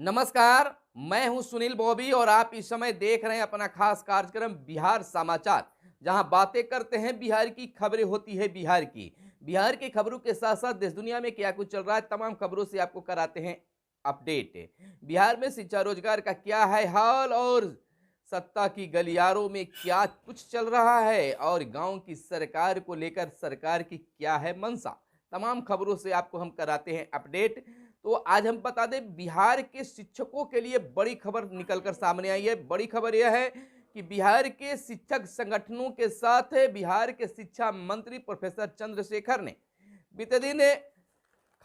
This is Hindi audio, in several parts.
नमस्कार, मैं हूं सुनील बॉबी और आप इस समय देख रहे हैं अपना खास कार्यक्रम बिहार समाचार, जहां बातें करते हैं बिहार की, खबरें होती है बिहार की। बिहार की खबरों के साथ साथ देश दुनिया में क्या कुछ चल रहा है, तमाम खबरों से आपको कराते हैं अपडेट। बिहार में शिक्षा रोजगार का क्या है हाल और सत्ता की गलियारों में क्या कुछ चल रहा है और गांव की सरकार को लेकर सरकार की क्या है मंशा, तमाम खबरों से आपको हम कराते हैं अपडेट। तो आज हम बता दें, बिहार के शिक्षकों के लिए बड़ी खबर निकलकर सामने आई है। बड़ी खबर यह है कि बिहार के शिक्षक संगठनों के साथ बिहार के शिक्षा मंत्री प्रोफेसर चंद्रशेखर ने बीते दिन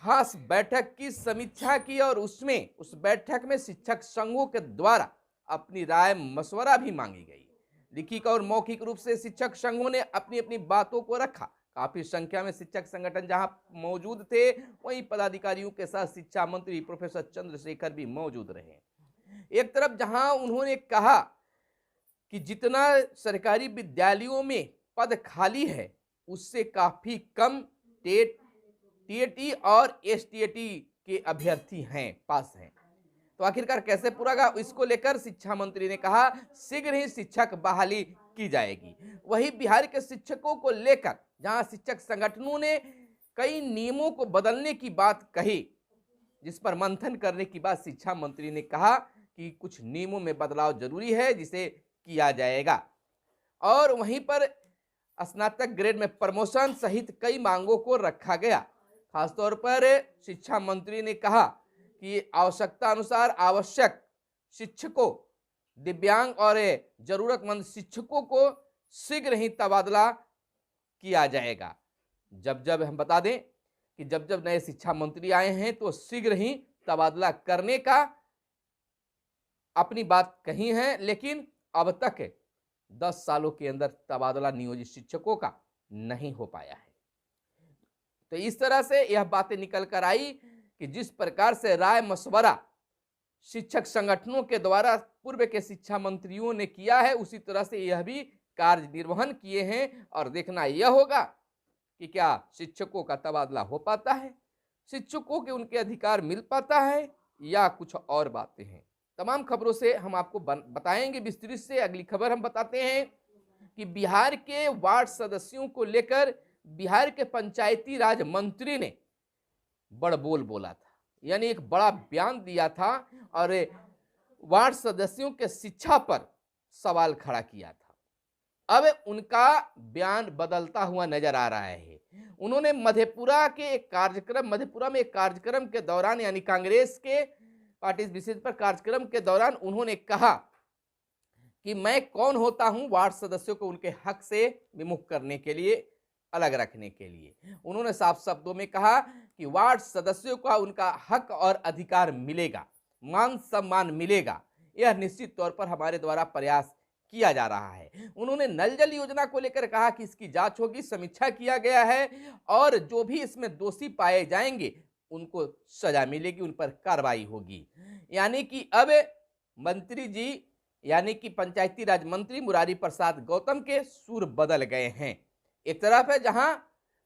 खास बैठक की समीक्षा की और उसमें उस बैठक में शिक्षक संघों के द्वारा अपनी राय मशवरा भी मांगी गई। लिखित और मौखिक रूप से शिक्षक संघों ने अपनी अपनी बातों को रखा। काफी संख्या में शिक्षक संगठन जहां मौजूद थे, वहीं पदाधिकारियों के साथ शिक्षा मंत्री प्रोफेसर चंद्रशेखर भी मौजूद रहे। एक तरफ जहां उन्होंने कहा कि जितना सरकारी विद्यालयों में पद खाली है, उससे काफी कम टेट, टीएटी और एसटीएटी के अभ्यर्थी हैं, पास हैं। तो आखिरकार कैसे पूरा होगा, इसको लेकर शिक्षा मंत्री ने कहा शीघ्र ही शिक्षक बहाली की जाएगी। वही बिहार के शिक्षकों को लेकर जहां शिक्षक संगठनों ने कई नियमों को बदलने की बात कही, जिस पर मंथन करने की बाद शिक्षा मंत्री ने कहा कि कुछ नियमों में बदलाव जरूरी है, जिसे किया जाएगा। और वहीं पर स्नातक ग्रेड में प्रमोशन सहित कई मांगों को रखा गया। खासतौर पर शिक्षा मंत्री ने कहा कि आवश्यकता अनुसार आवश्यक शिक्षकों, दिव्यांग और जरूरतमंद शिक्षकों को शीघ्र ही तबादला किया जाएगा। जब हम बता दें कि जब नए शिक्षा मंत्री आए हैं तो शीघ्र ही तबादला करने का अपनी बात कही है, लेकिन अब तक 10 सालों के अंदर तबादला नियोजित शिक्षकों का नहीं हो पाया है। तो इस तरह से यह बातें निकल कर आई कि जिस प्रकार से राय मशवरा शिक्षक संगठनों के द्वारा पूर्व के शिक्षा मंत्रियों ने किया है, उसी तरह से यह भी कार्य निर्वहन किए हैं। और देखना यह होगा कि क्या शिक्षकों का तबादला हो पाता है, शिक्षकों के उनके अधिकार मिल पाता है, या कुछ और बातें हैं। तमाम खबरों से हम आपको बताएंगे विस्तृत से। अगली खबर हम बताते हैं कि बिहार के वार्ड सदस्यों को लेकर बिहार के पंचायती राज मंत्री ने बड़बोल बोला था, यानी एक बड़ा बयान दिया था और वार्ड सदस्यों के शिक्षा पर सवाल खड़ा किया था। अब उनका बयान बदलता हुआ नजर आ रहा है। उन्होंने मधेपुरा में एक कार्यक्रम के दौरान, यानी कांग्रेस के पार्टी विशेष पर कार्यक्रम के दौरान उन्होंने कहा कि मैं कौन होता हूं वार्ड सदस्यों को उनके हक से विमुख करने के लिए, अलग रखने के लिए। उन्होंने साफ शब्दों में कहा कि वार्ड सदस्यों को उनका हक और अधिकार मिलेगा, मान सम्मान मिलेगा, यह निश्चित तौर पर हमारे द्वारा प्रयास किया जा रहा है। उन्होंने नल जल योजना को लेकर कहा कि इसकी जांच होगी, समीक्षा किया गया है और जो भी इसमें दोषी पाए जाएंगे उनको सजा मिलेगी, उन पर कार्रवाई होगी। यानी कि अब मंत्री जी, यानी कि पंचायती राज मंत्री मुरारी प्रसाद गौतम के सुर बदल गए हैं। एक तरफ है जहां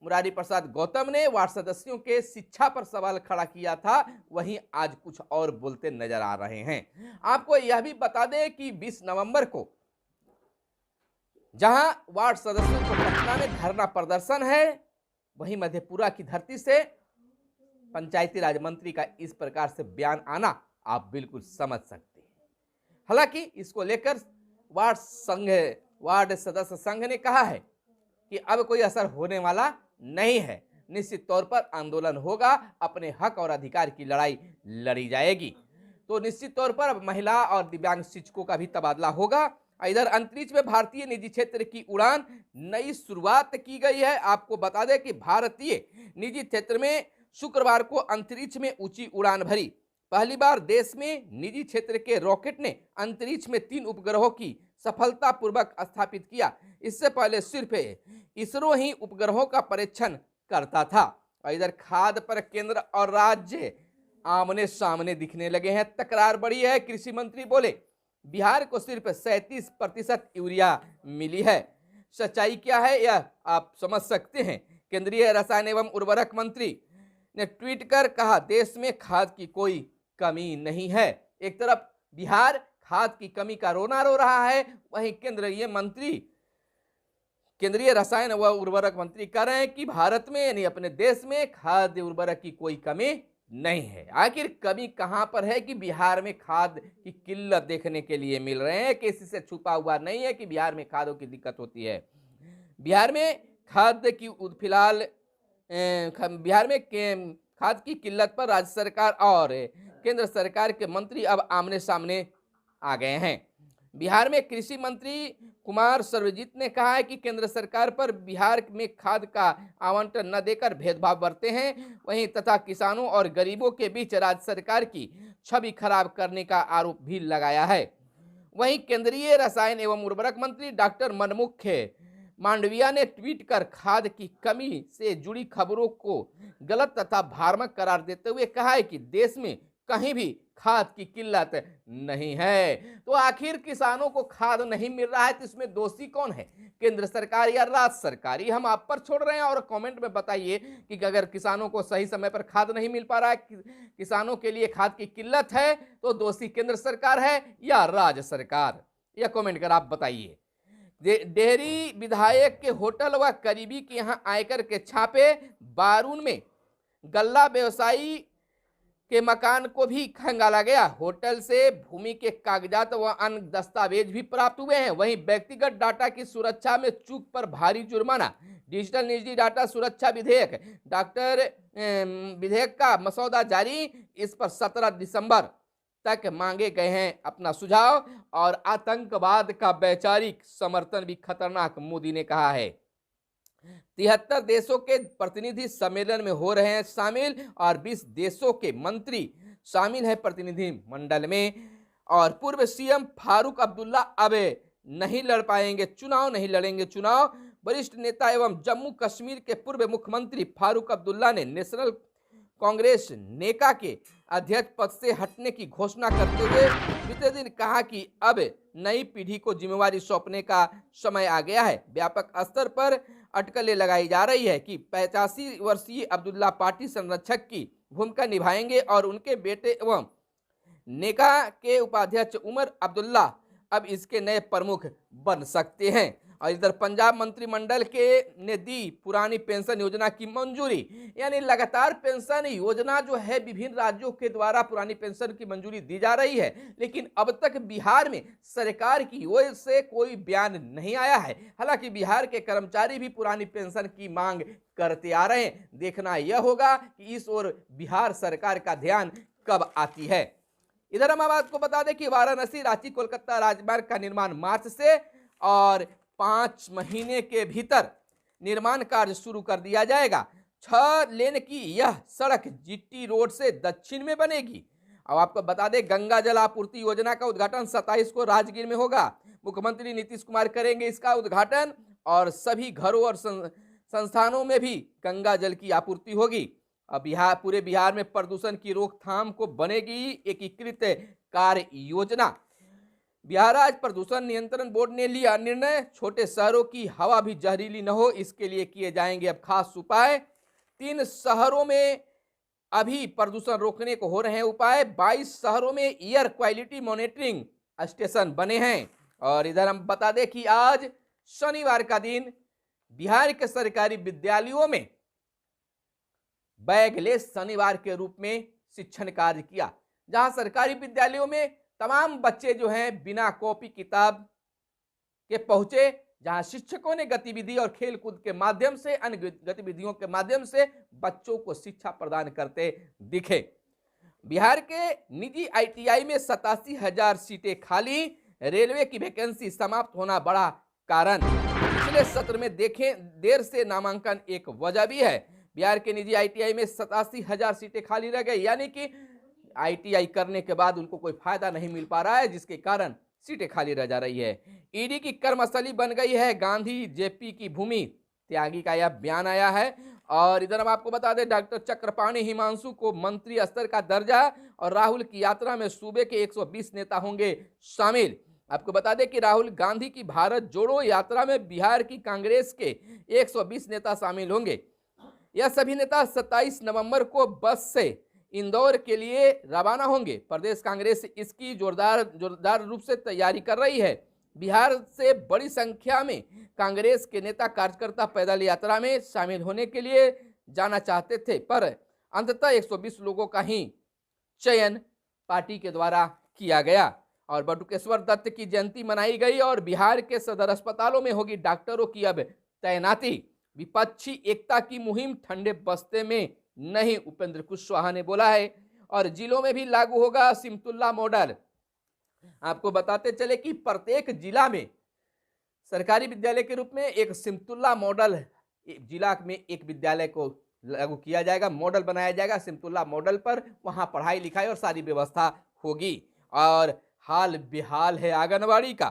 मुरारी प्रसाद गौतम ने वार्ड सदस्यों के शिक्षा पर सवाल खड़ा किया था, वहीं आज कुछ और बोलते नजर आ रहे हैं। आपको यह भी बता दें कि 20 नवंबर को जहां वार्ड सदस्यों को पटना में धरना प्रदर्शन है, वहीं मधेपुरा की धरती से पंचायती राज मंत्री का इस प्रकार से बयान आना आप बिल्कुल समझ सकते हैं। हालांकि इसको लेकर वार्ड सदस्य संघ ने कहा है कि अब कोई असर होने वाला नहीं है, निश्चित तौर पर आंदोलन होगा, अपने हक और अधिकार की लड़ाई लड़ी जाएगी। तो निश्चित तौर पर महिला और दिव्यांग शिक्षकों का भी तबादला होगा। इधर अंतरिक्ष में भारतीय निजी क्षेत्र की उड़ान नई शुरुआत की गई है। आपको बता दें कि भारतीय निजी क्षेत्र में शुक्रवार को अंतरिक्ष में ऊंची उड़ान भरी। पहली बार देश में निजी क्षेत्र के रॉकेट ने अंतरिक्ष में 3 उपग्रहों की सफलतापूर्वक स्थापित किया। इससे पहले सिर्फ इसरो ही उपग्रहों का परीक्षण करता था। और इधर खाद्य पर केंद्र और राज्य आमने सामने दिखने लगे हैं, तकरार बढ़ी है। कृषि मंत्री बोले बिहार को सिर्फ 37% यूरिया मिली है। सच्चाई क्या है यह आप समझ सकते हैं। केंद्रीय रसायन एवं उर्वरक मंत्री ने ट्वीट कर कहा देश में खाद की कोई कमी नहीं है। एक तरफ बिहार खाद की कमी का रोना रो रहा है, वहीं केंद्रीय रसायन व उर्वरक मंत्री कह रहे हैं कि भारत में यानी अपने देश में खाद्य उर्वरक की कोई कमी नहीं है। आखिर कमी कहां पर है कि बिहार में खाद की किल्लत देखने के लिए मिल रहे हैं? किसी से छुपा हुआ नहीं है कि बिहार में खादों की दिक्कत होती है। बिहार में खाद्य की फिलहाल बिहार में खाद की किल्लत पर राज्य सरकार और केंद्र सरकार के मंत्री अब आमने सामने आ गए हैं। बिहार में कृषि मंत्री कुमार सर्वजीत ने कहा है कि केंद्र सरकार पर बिहार में खाद का आवंटन न देकर भेदभाव बरते हैं, वहीं तथा किसानों और गरीबों के बीच राज्य सरकार की छवि खराब करने का आरोप भी लगाया है। वहीं केंद्रीय रसायन एवं उर्वरक मंत्री डॉक्टर मनमुख मांडविया ने ट्वीट कर खाद की कमी से जुड़ी खबरों को गलत तथा भ्रामक करार देते हुए कहा है कि देश में कहीं भी खाद की किल्लत नहीं है। तो आखिर किसानों को खाद नहीं मिल रहा है तो इसमें दोषी कौन है, केंद्र सरकार या राज्य सरकार? ये हम आप पर छोड़ रहे हैं और कमेंट में बताइए कि अगर किसानों को सही समय पर खाद नहीं मिल पा रहा है, किसानों के लिए खाद की किल्लत है, तो दोषी केंद्र सरकार है या राज्य सरकार? यह कमेंट कर आप बताइए। डेहरी विधायक के होटल व करीबी के यहां आयकर के छापे, बारून में गल्ला व्यवसायी के मकान को भी खंगाला गया। होटल से भूमि के कागजात व अन्य दस्तावेज भी प्राप्त हुए हैं। वहीं व्यक्तिगत डाटा की सुरक्षा में चूक पर भारी जुर्माना। डिजिटल निजी डाटा सुरक्षा विधेयक का मसौदा जारी, इस पर 17 दिसंबर तक मांगे गए हैं अपना सुझाव। और आतंकवाद का वैचारिक समर्थन भी खतरनाक, मोदी ने कहा है। 73 देशों के प्रतिनिधि सम्मेलन में हो रहे हैं शामिल और 20 देशों के मंत्री शामिल हैं प्रतिनिधि मंडल में। और पूर्व सीएम फारूक अब्दुल्ला अब नहीं लड़ेंगे चुनाव। वरिष्ठ नेता एवं जम्मू कश्मीर के पूर्व मुख्यमंत्री फारूक अब्दुल्ला ने नेशनल कांग्रेस नेका के अध्यक्ष पद से हटने की घोषणा करते हुए बीते दिन कहा कि अब नई पीढ़ी को जिम्मेवारी सौंपने का समय आ गया है। व्यापक स्तर पर अटकलें लगाई जा रही है कि 85 वर्षीय अब्दुल्ला पार्टी संरक्षक की भूमिका निभाएंगे और उनके बेटे एवं नेका के उपाध्यक्ष उमर अब्दुल्ला अब इसके नए प्रमुख बन सकते हैं। और इधर पंजाब मंत्रिमंडल ने दी पुरानी पेंशन योजना की मंजूरी, यानी लगातार पेंशन योजना जो है विभिन्न राज्यों के द्वारा पुरानी पेंशन की मंजूरी दी जा रही है, लेकिन अब तक बिहार में सरकार की ओर से कोई बयान नहीं आया है। हालांकि बिहार के कर्मचारी भी पुरानी पेंशन की मांग करते आ रहे हैं। देखना यह होगा कि इस ओर बिहार सरकार का ध्यान कब आती है। इधर हम आपको बता दें कि वाराणसी रांची कोलकाता राजमार्ग का निर्माण मार्च से और 5 महीने के भीतर निर्माण कार्य शुरू कर दिया जाएगा। 6 लेन की यह सड़क जीटी रोड से दक्षिण में बनेगी। अब आपको बता दें गंगा जल आपूर्ति योजना का उद्घाटन 27 को राजगीर में होगा। मुख्यमंत्री नीतीश कुमार करेंगे इसका उद्घाटन और सभी घरों और संस्थानों में भी गंगा जल की आपूर्ति होगी। अब पूरे बिहार में प्रदूषण की रोकथाम को बनेगी एकीकृत कार्य योजना। बिहार राज्य प्रदूषण नियंत्रण बोर्ड ने लिया निर्णय, छोटे शहरों की हवा भी जहरीली न हो, इसके लिए किए जाएंगे अब खास उपाय। 3 शहरों में अभी प्रदूषण रोकने को हो रहे हैं उपाय। 22 शहरों में एयर क्वालिटी मॉनिटरिंग स्टेशन बने हैं। और इधर हम बता दें कि आज शनिवार का दिन बिहार के सरकारी विद्यालयों में बैगलेस शनिवार के रूप में शिक्षण कार्य किया, जहां सरकारी विद्यालयों में तमाम बच्चे जो हैं बिना कॉपी किताब के पहुंचे, जहां शिक्षकों ने गतिविधि और खेल कूद के माध्यम से, अन्य गतिविधियों के माध्यम से बच्चों को शिक्षा प्रदान करते दिखे। बिहार के निजी आईटीआई में 87,000 सीटें खाली, रेलवे की वैकेंसी समाप्त होना बड़ा कारण। पिछले सत्र में देखें देर से नामांकन एक वजह भी है। बिहार के निजी आईटीआई में 87,000 सीटें खाली रह गई, यानी कि आईटीआई करने के बाद उनको कोई फायदा नहीं मिल पा रहा है, जिसके कारण सीटें खाली रह जा रही है। ईडी की कर्मस्थली बन गई है गांधी जेपी की भूमि, त्यागी का यह बयान आया है। और इधर हम आपको बता दें डॉक्टर चक्रपाणी हिमांशु को मंत्री स्तर का दर्जा और राहुल की यात्रा में सूबे के 120 नेता होंगे शामिल। आपको बता दें कि राहुल गांधी की भारत जोड़ो यात्रा में बिहार की कांग्रेस के 120 नेता शामिल होंगे। यह सभी नेता 27 नवंबर को बस से इंदौर के लिए रवाना होंगे। प्रदेश कांग्रेस इसकी जोरदार रूप से तैयारी कर रही है। बिहार से बड़ी संख्या में कांग्रेस के नेता कार्यकर्ता पैदल यात्रा में शामिल होने के लिए जाना चाहते थे, पर अंततः 120 लोगों का ही चयन पार्टी के द्वारा किया गया और बटुकेश्वर दत्त की जयंती मनाई गई और बिहार के सदर अस्पतालों में होगी डॉक्टरों की अब तैनाती। विपक्षी एकता की मुहिम ठंडे बस्ते में नहीं, उपेंद्र कुशवाहा ने बोला है। और जिलों में भी लागू होगा सिमतुल्ला मॉडल। आपको बताते चले कि प्रत्येक जिला में सरकारी विद्यालय के रूप में एक सिमतुल्ला मॉडल जिला में एक विद्यालय को लागू किया जाएगा, मॉडल बनाया जाएगा। सिमतुल्ला मॉडल पर वहां पढ़ाई लिखाई और सारी व्यवस्था होगी। और हाल बेहाल है आंगनबाड़ी का।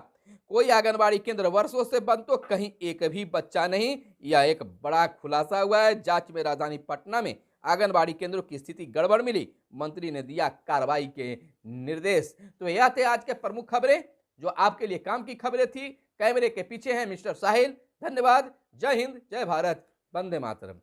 कोई आंगनबाड़ी केंद्र वर्षों से बंद तो कहीं एक भी बच्चा नहीं। यह एक बड़ा खुलासा हुआ है। जांच में राजधानी पटना में आंगनबाड़ी केंद्रों की स्थिति गड़बड़ मिली, मंत्री ने दिया कार्रवाई के निर्देश। तो यह थे आज के प्रमुख खबरें जो आपके लिए काम की खबरें थी। कैमरे के पीछे हैं मिस्टर साहिल। धन्यवाद। जय हिंद, जय भारत, वंदे मातरम।